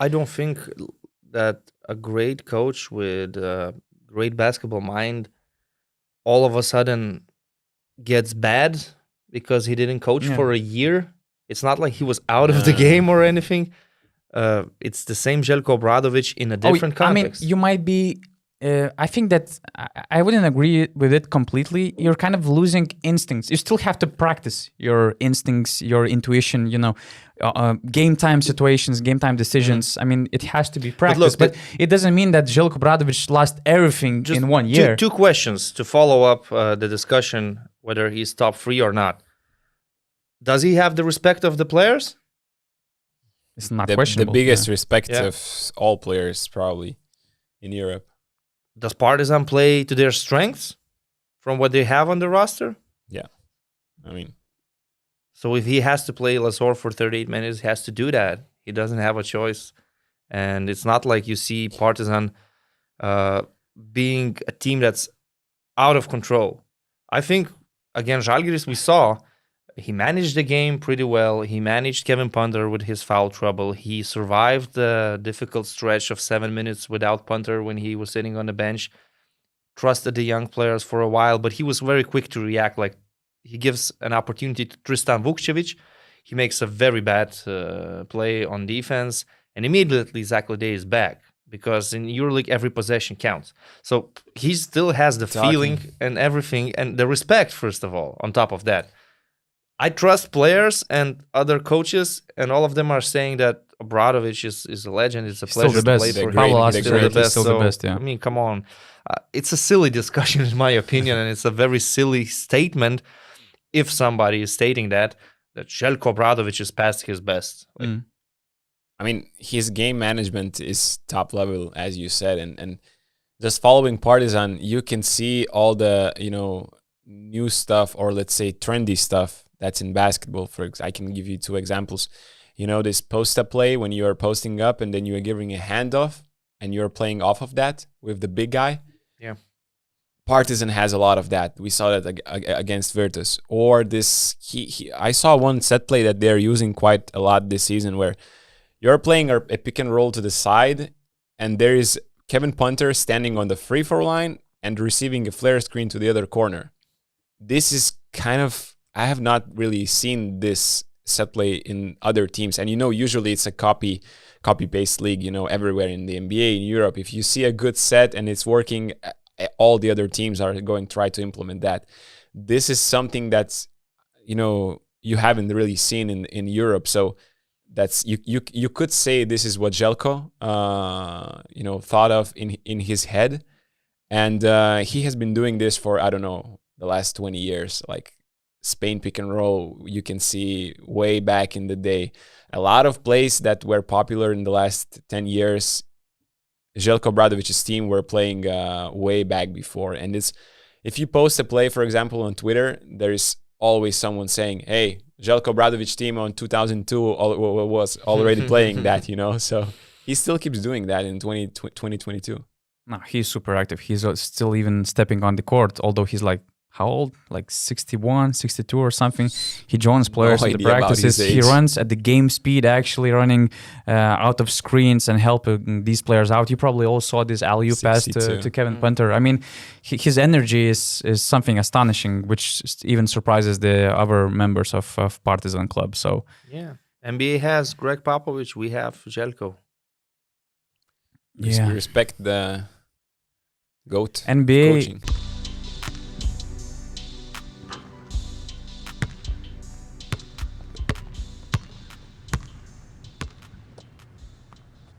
I don't think that a great coach with a great basketball mind all of a sudden gets bad because he didn't coach Yeah. for a year. It's not like he was out of the No. game or anything. It's the same Zeljko Obradovic in a different context. I mean, you might be. I think that I wouldn't agree with it completely. You're kind of losing instincts. You still have to practice your instincts, your intuition. Game time situations, game time decisions. I mean, it has to be practiced. But it doesn't mean that Zeljko Obradovic lost everything in 1 year. Two questions to follow up the discussion whether he's top 3 or not. Does he have the respect of the players? It's not The questionable. biggest respect Yeah. of all players probably in Europe. Does Partizan play to their strengths from what they have on the roster? Yeah. I mean, So if he has to play Lazor for 38 minutes, he has to do that. He doesn't have a choice. And it's not like you see Partizan being a team that's out of control. I think, again, Žalgiris, we saw, he managed the game pretty well. He managed Kevin Punter with his foul trouble. He survived the difficult stretch of 7 minutes without Punter when he was sitting on the bench. Trusted the young players for a while, but he was very quick to react. Like, he gives an opportunity to Tristan Vukcevic. He makes a very bad play on defense, and immediately Zach Ledee is back because in EuroLeague every possession counts. So he still has the feeling and everything and the respect, first of all, on top of that. I trust players and other coaches, and all of them are saying that Obradovic is a legend. It's a pleasure to play for him. Pavlo He's still the best. still the best, yeah. I mean, come on. It's a silly discussion, in my opinion, and it's a very silly statement if somebody is stating that Zeljko Obradovic is past his best. I mean, his game management is top level, as you said, and just following Partizan, you can see all the new stuff, or let's say trendy stuff that's in basketball. I can give you 2 examples. This post-up play when you are posting up and then you are giving a handoff and you're playing off of that with the big guy. Yeah. Partizan has a lot of that. We saw that against Virtus. Or this, I saw one set play that they're using quite a lot this season where you're playing a pick and roll to the side and there is Kevin Punter standing on the free throw line and receiving a flare screen to the other corner. This is kind of, I have not really seen this set play in other teams. And usually it's a copy-paste league, everywhere in the NBA, in Europe. If you see a good set and it's working, all the other teams are going to try to implement that. This is something that's, you haven't really seen in Europe. So that's you could say this is what Zeljko, thought of in his head. And he has been doing this for, I don't know, the last 20 years, like Spain pick and roll, you can see way back in the day. A lot of plays that were popular in the last 10 years, Zeljko Obradovic's team were playing way back before. And if you post a play, for example, on Twitter, there's always someone saying, hey, Zeljko Obradovic team on 2002 was already playing that, So he still keeps doing that in 2022. No, he's super active. He's still even stepping on the court, although he's like, how old? Like 61, 62 or something. He joins players in the practices. He runs at the game speed, actually running out of screens and helping these players out. You probably all saw this alley-oop pass to Kevin Punter. I mean, his energy is something astonishing, which even surprises the other members of Partizan Club. So yeah, NBA has Greg Popovich. We have Zeljko. Yeah, we respect the GOAT NBA. coaching.